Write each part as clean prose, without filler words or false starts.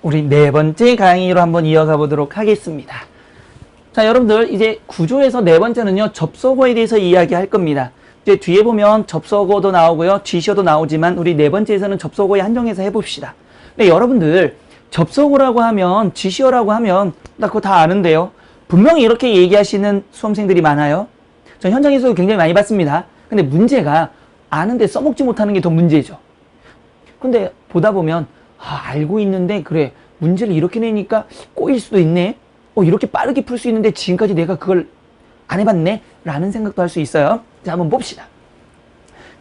우리 네 번째 강의로 한번 이어가 보도록 하겠습니다. 자, 여러분들 이제 구조에서 네 번째는요, 접속어에 대해서 이야기할 겁니다. 이제 뒤에 보면 접속어도 나오고요, 지시어도 나오지만 우리 네 번째에서는 접속어에 한정해서 해봅시다. 근데 여러분들 접속어라고 하면, 지시어라고 하면 나 그거 다 아는데요. 분명히 이렇게 얘기하시는 수험생들이 많아요. 전 현장에서도 굉장히 많이 봤습니다. 근데 문제가 아는데 써먹지 못하는 게 더 문제죠. 근데 보다 보면 알고 있는데 그래, 문제를 이렇게 내니까 꼬일 수도 있네. 이렇게 빠르게 풀 수 있는데 지금까지 내가 그걸 안 해봤네? 라는 생각도 할 수 있어요. 자, 한번 봅시다.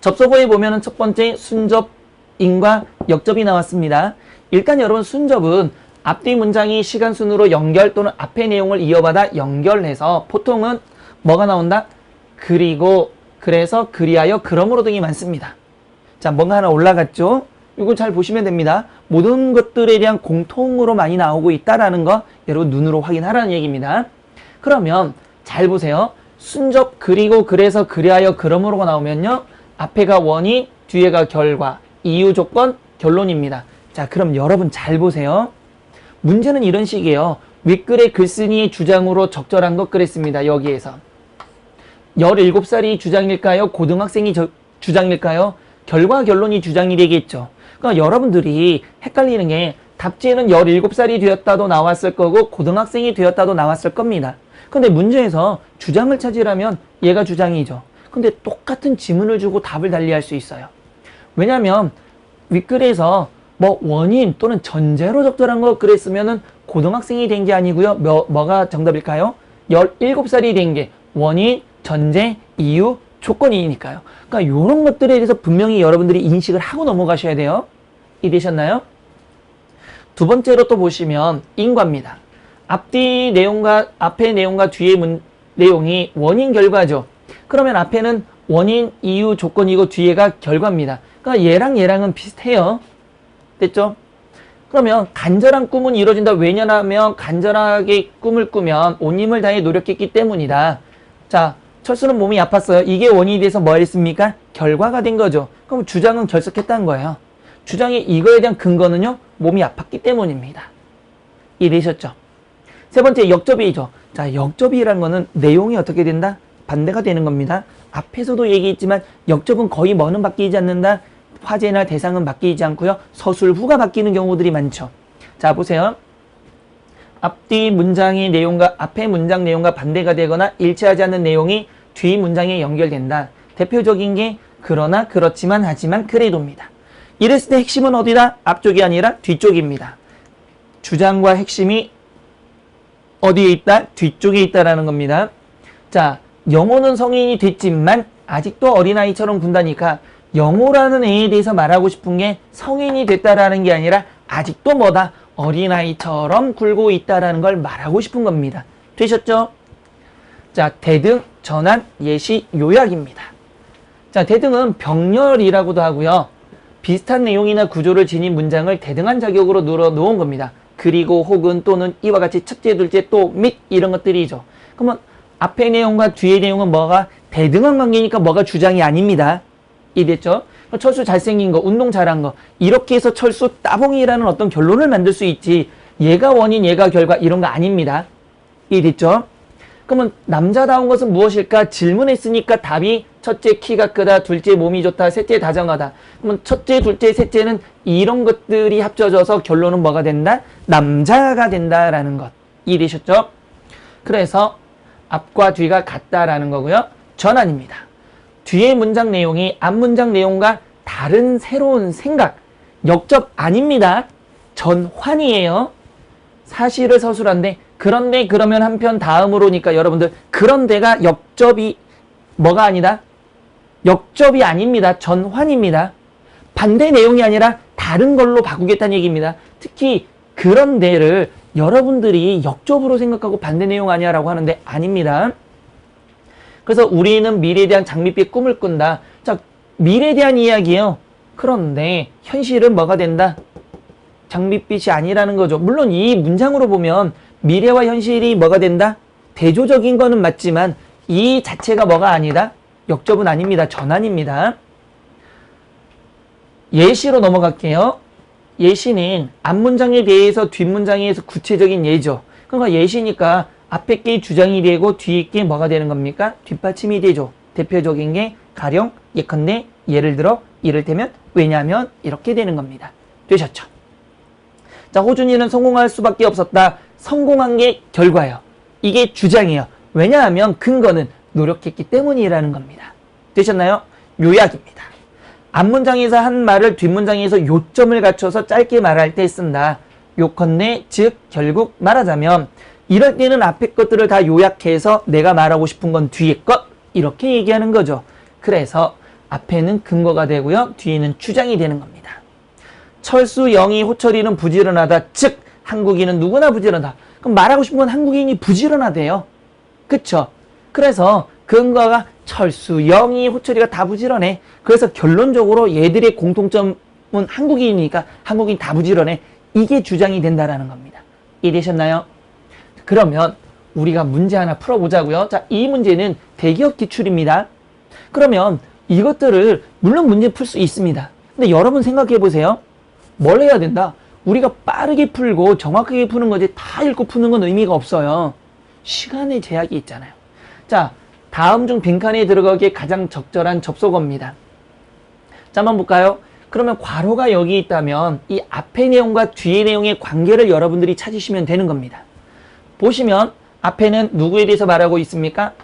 접속어에 보면은 첫 번째 순접인과 역접이 나왔습니다. 일단 여러분, 순접은 앞뒤 문장이 시간순으로 연결 또는 앞의 내용을 이어받아 연결해서 보통은 뭐가 나온다? 그리고, 그래서, 그리하여, 그러므로 등이 많습니다. 자, 뭔가 하나 올라갔죠? 이거 잘 보시면 됩니다. 모든 것들에 대한 공통으로 많이 나오고 있다라는 거 여러분 눈으로 확인하라는 얘기입니다. 그러면 잘 보세요. 순접, 그리고, 그래서, 그리하여, 그러므로가 나오면요, 앞에가 원인, 뒤에가 결과, 이유, 조건, 결론입니다. 자, 그럼 여러분 잘 보세요. 문제는 이런 식이에요. 윗글의 글쓴이의 주장으로 적절한 것 그랬습니다. 여기에서 17살이 주장일까요? 고등학생이 주장일까요? 결과, 결론이 주장이 되겠죠. 그러니까 여러분들이 헷갈리는 게 답지에는 17살이 되었다도 나왔을 거고 고등학생이 되었다도 나왔을 겁니다. 근데 문제에서 주장을 찾으라면 얘가 주장이죠. 근데 똑같은 지문을 주고 답을 달리할 수 있어요. 왜냐하면 윗글에서 뭐 원인 또는 전제로 적절한 거 그랬으면은 고등학생이 된 게 아니고요. 뭐가 정답일까요? 17살이 된 게 원인, 전제, 이유, 조건이니까요. 그러니까 이런 것들에 대해서 분명히 여러분들이 인식을 하고 넘어가셔야 돼요. 이해되셨나요? 두 번째로 또 보시면 인과입니다. 앞뒤 내용과 앞의 내용과 뒤의 내용이 원인 결과죠. 그러면 앞에는 원인, 이유, 조건이고 뒤에가 결과입니다. 그러니까 얘랑은 비슷해요. 됐죠? 그러면 간절한 꿈은 이루어진다. 왜냐하면 간절하게 꿈을 꾸면 온 힘을 다해 노력했기 때문이다. 자, 철수는 몸이 아팠어요. 이게 원인이 돼서 뭐 했습니까? 결과가 된 거죠. 그럼 주장은 결석했다는 거예요. 주장이 이거에 대한 근거는요, 몸이 아팠기 때문입니다. 이해되셨죠? 세 번째, 역접이죠. 자, 역접이라는 거는 내용이 어떻게 된다? 반대가 되는 겁니다. 앞에서도 얘기했지만 역접은 거의 뭐는 바뀌지 않는다? 화제나 대상은 바뀌지 않고요. 서술후가 바뀌는 경우들이 많죠. 자, 보세요. 앞뒤 문장의 내용과 앞의 문장 내용과 반대가 되거나 일치하지 않는 내용이 뒤 문장에 연결된다. 대표적인 게 그러나, 그렇지만, 하지만, 그래도입니다. 이랬을 때 핵심은 어디다? 앞쪽이 아니라 뒤쪽입니다. 주장과 핵심이 어디에 있다? 뒤쪽에 있다라는 겁니다. 자, 영호는 성인이 됐지만 아직도 어린아이처럼 군다니까 영호라는 애에 대해서 말하고 싶은 게 성인이 됐다라는 게 아니라 아직도 뭐다? 어린아이처럼 굴고 있다라는 걸 말하고 싶은 겁니다. 되셨죠? 자, 대등, 전환, 예시, 요약입니다. 자, 대등은 병렬이라고도 하고요. 비슷한 내용이나 구조를 지닌 문장을 대등한 자격으로 놓은 겁니다. 그리고, 혹은, 또는, 이와 같이 첫째, 둘째, 또, 및 이런 것들이죠. 그러면 앞의 내용과 뒤의 내용은 뭐가 대등한 관계니까 뭐가 주장이 아닙니다. 이해됐죠? 철수 잘생긴 거, 운동 잘한 거, 이렇게 해서 철수 따봉이라는 어떤 결론을 만들 수 있지, 얘가 원인, 얘가 결과, 이런 거 아닙니다. 이해됐죠? 그러면 남자다운 것은 무엇일까? 질문했으니까 답이 첫째 키가 크다, 둘째 몸이 좋다, 셋째 다정하다. 그러면 첫째, 둘째, 셋째는 이런 것들이 합쳐져서 결론은 뭐가 된다? 남자가 된다라는 것. 이해되셨죠? 그래서 앞과 뒤가 같다라는 거고요. 전환입니다. 뒤의 문장 내용이 앞 문장 내용과 다른 새로운 생각, 역접 아닙니다. 전환이에요. 사실을 서술한데, 그런데 그러면 한편 다음으로니까 여러분들, 그런데가 역접이 뭐가 아니다? 역접이 아닙니다. 전환입니다. 반대 내용이 아니라 다른 걸로 바꾸겠다는 얘기입니다. 특히 그런데를 여러분들이 역접으로 생각하고 반대 내용 아니야 라고 하는데 아닙니다. 그래서 우리는 미래에 대한 장밋빛 꿈을 꾼다. 자, 미래에 대한 이야기예요. 그런데 현실은 뭐가 된다? 장밋빛이 아니라는 거죠. 물론 이 문장으로 보면 미래와 현실이 뭐가 된다? 대조적인 거는 맞지만 이 자체가 뭐가 아니다? 역접은 아닙니다. 전환입니다. 예시로 넘어갈게요. 예시는 앞문장에 대해서 뒷문장에서 구체적인 예죠. 그러니까 예시니까 앞에 게 주장이 되고 뒤에 게 뭐가 되는 겁니까? 뒷받침이 되죠. 대표적인 게 가령 예컨대 예를 들어 이를테면 왜냐하면 이렇게 되는 겁니다. 되셨죠? 자, 호준이는 성공할 수밖에 없었다. 성공한 게 결과예요. 이게 주장이에요. 왜냐하면 근거는 노력했기 때문이라는 겁니다. 되셨나요? 요약입니다. 앞문장에서 한 말을 뒷문장에서 요점을 갖춰서 짧게 말할 때 쓴다. 요컨대 즉 결국 말하자면 이럴 때는 앞에 것들을 다 요약해서 내가 말하고 싶은 건 뒤에 것 이렇게 얘기하는 거죠. 그래서 앞에는 근거가 되고요. 뒤에는 주장이 되는 겁니다. 철수, 영희, 호철이는 부지런하다. 즉 한국인은 누구나 부지런하다. 그럼 말하고 싶은 건 한국인이 부지런하대요. 그쵸? 그래서 근거가 철수, 영희, 호철이가 다 부지런해. 그래서 결론적으로 얘들의 공통점은 한국인이니까 한국인 다 부지런해. 이게 주장이 된다라는 겁니다. 이해되셨나요? 그러면 우리가 문제 하나 풀어보자고요. 자, 이 문제는 대기업 기출입니다. 그러면 이것들을 물론 문제 풀 수 있습니다. 근데 여러분 생각해 보세요. 뭘 해야 된다? 우리가 빠르게 풀고 정확하게 푸는 거지 다 읽고 푸는 건 의미가 없어요. 시간의 제약이 있잖아요. 자, 다음 중 빈칸에 들어가기에 가장 적절한 접속어입니다. 자, 한번 볼까요? 그러면 괄호가 여기 있다면 이 앞의 내용과 뒤의 내용의 관계를 여러분들이 찾으시면 되는 겁니다. 보시면 앞에는 누구에 대해서 말하고 있습니까?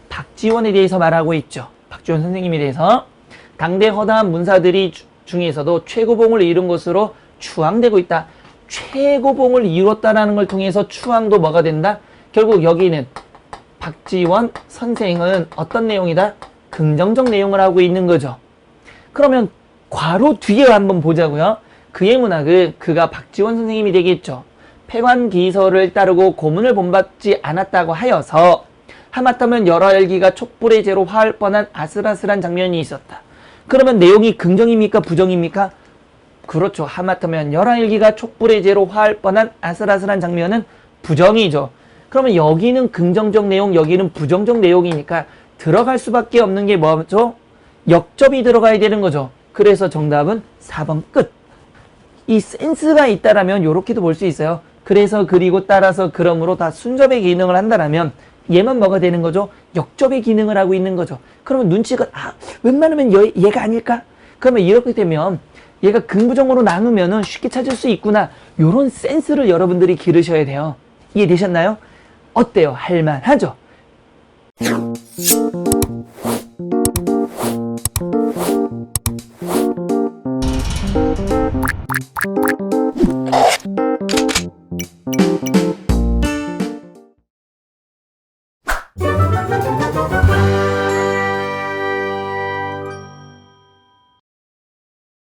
박지원에 대해서 말하고 있죠. 박지원 선생님에 대해서. 당대 허다한 문사들이 중에서도 최고봉을 이룬 것으로 추앙되고 있다. 최고봉을 이뤘다라는 걸 통해서 추앙도 뭐가 된다? 결국 여기는 박지원 선생은 어떤 내용이다? 긍정적 내용을 하고 있는 거죠. 그러면 괄호 뒤에 한번 보자고요. 그의 문학은 그가 박지원 선생님이 되겠죠. 폐관기설을 따르고 고문을 본받지 않았다고 하여서 하마터면 열혈기가 촛불의 재로 화할 뻔한 아슬아슬한 장면이 있었다. 그러면 내용이 긍정입니까? 부정입니까? 그렇죠. 하마터면 열혈기가 촛불의 재로 화할 뻔한 아슬아슬한 장면은 부정이죠. 그러면 여기는 긍정적 내용, 여기는 부정적 내용이니까 들어갈 수밖에 없는 게 뭐죠? 역접이 들어가야 되는 거죠. 그래서 정답은 4번 끝. 이 센스가 있다라면 이렇게도 볼 수 있어요. 그래서 그리고 따라서 그러므로 다 순접의 기능을 한다라면 얘만 뭐가 되는 거죠? 역접의 기능을 하고 있는 거죠. 그러면 눈치가 웬만하면 얘가 아닐까? 그러면 이렇게 되면 얘가 긍부정으로 나누면 쉽게 찾을 수 있구나. 이런 센스를 여러분들이 기르셔야 돼요. 이해되셨나요? 어때요? 할만하죠?